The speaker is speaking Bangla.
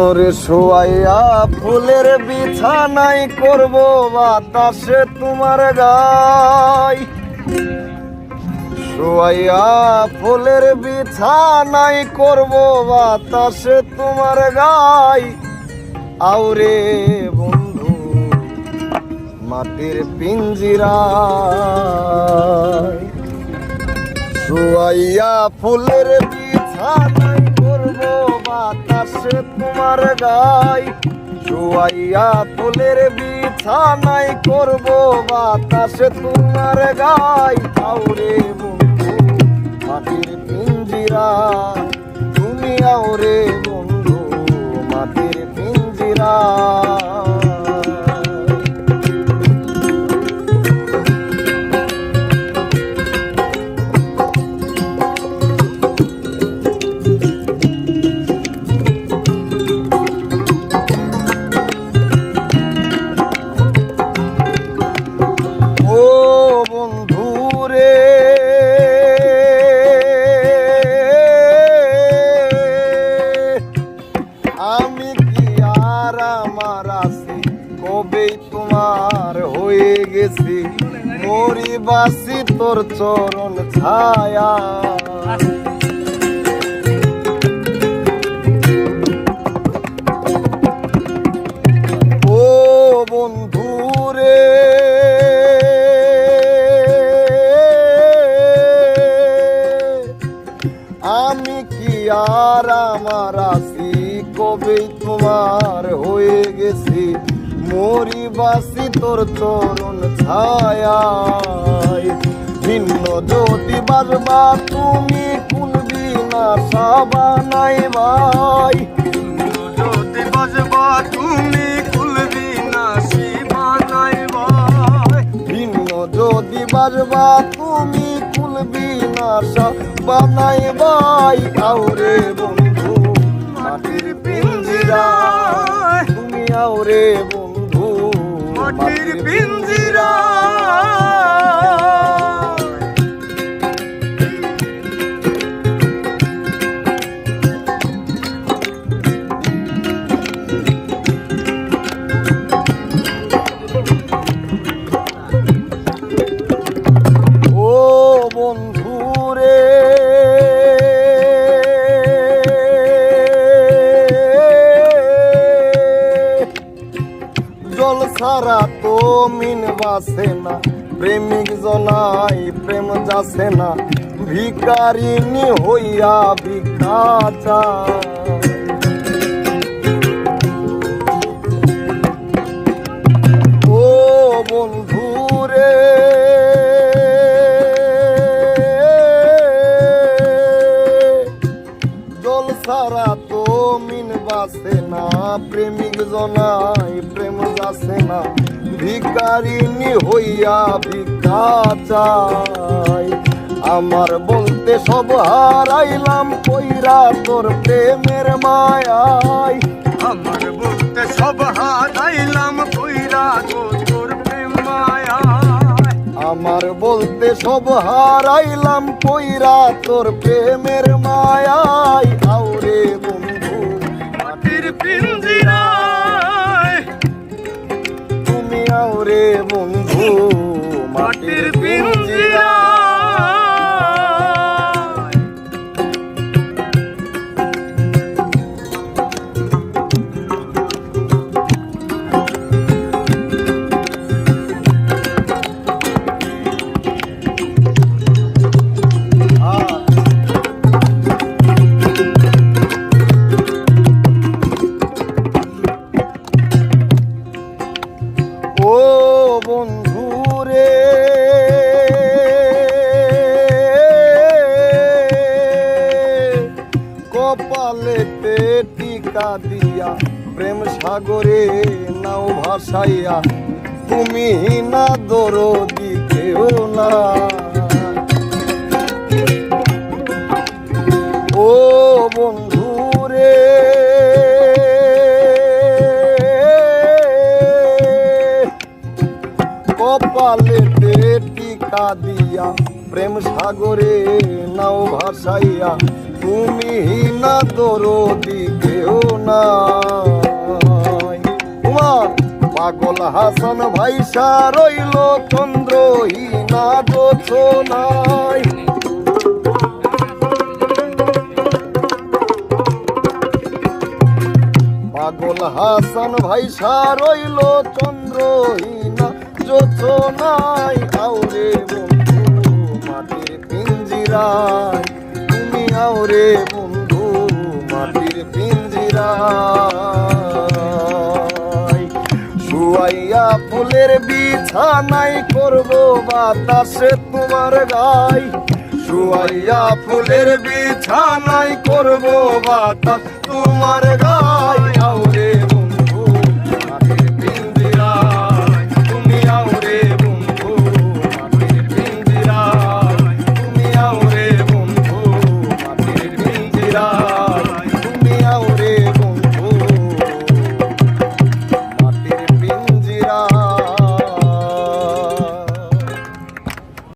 ওরে শোয়াইয়া ফুলের বিছানাই করব বাতাসে তোমার গায়, শোয়াইয়া ফুলের বিছানাই করব বাতাসে তোমার গায়। আউরে বন্ধু মাটির পিঞ্জিরায়, শোয়াইয়া ফুলের বিছানাই করব বাতাসে তোমার গায়, শোয়াইয়া ফুলের বিছানাই করব বাতাসে তোমার গায়। আউরে বন্ধু মাটির পিঞ্জিরায়, তুমি আউরে বন্ধু মাটির পিঞ্জিরায়। আমি কি আর আমার আছি, কবেই তোমার হয়ে গেছি, মরি বাসি তোর চরণ ছায়া। ও বন্ধু রে আমি কি আর আমার আছি, কবেই তোমার হয়ে গেছি, মরি বাসি তোর চরণ ছায়ায়। ভিন্ন যদি বাজবা তুমি কুলবি না সাবানাই ভাই, যদি বাজবা তুমি কুলবি না শিবানাই ভাই, ভিন্ন যদি বাজবা তুমি কুলবি না সাবানাই ভাই। আউরে বন্ধু মাটির পিঞ্জিরায়, তুমি আউরে বন্ধু মাটির পিঞ্জিরায়। ও বন্ধু রে জল ছাড়া তো মিন বাসে না, প্রেমিক জনাই প্রেম যাসে না, ভিকারিনী হইয়া ভিক্ষা চায়। ও বন্ধু রে জল ছাড়া তো মিন বাসে না, প্রেমিক জনাই প্রেম যাসে না, ভিকারিনী হইয়া ভিক্ষা চায়। আমার বলতে সব হারাইলাম কইরা তোর প্রেমের মায়ায়, আমার বলতে সব হারাইলাম কইরা তোর প্রেম মায়ায়, আমার বলতে সব হারাইলাম কইরা তোর প্রেমের মায়ায়। আউরে বন্ধু মাটির পিঞ্জিরায়, তুমি আউরে বন্ধু মাটির পিঞ্জিরায়। ও বন্ধু রে কপালেতে টিকা দিয়া প্রেম সাগরে নাও ভাসাইয়া, তুমি না দরদি কেউ না। ও বন্ধু রে কপালেতে টিকা দিয়া প্রেম সাগরে নাও ভাসাইয়া, তুমি না দরদি কেউ নাই। তোমার পাগল হাসান ভাইসা রইল চন্দ্রহীনা জোছনায়। পাগল হাসান ভাইসা রইল চন্দ্রহীনা জোছনায়। আওরে বন্ধু মাটির পিঞ্জিরায়, তুমি আওরে বন্ধু মাটির পিঞ্জিরায়। শুয়াইয়া ফুলের বিছানায় করব বাতাসে তোমার গায়। শুয়াইয়া ফুলের বিছানায় করব বাতাস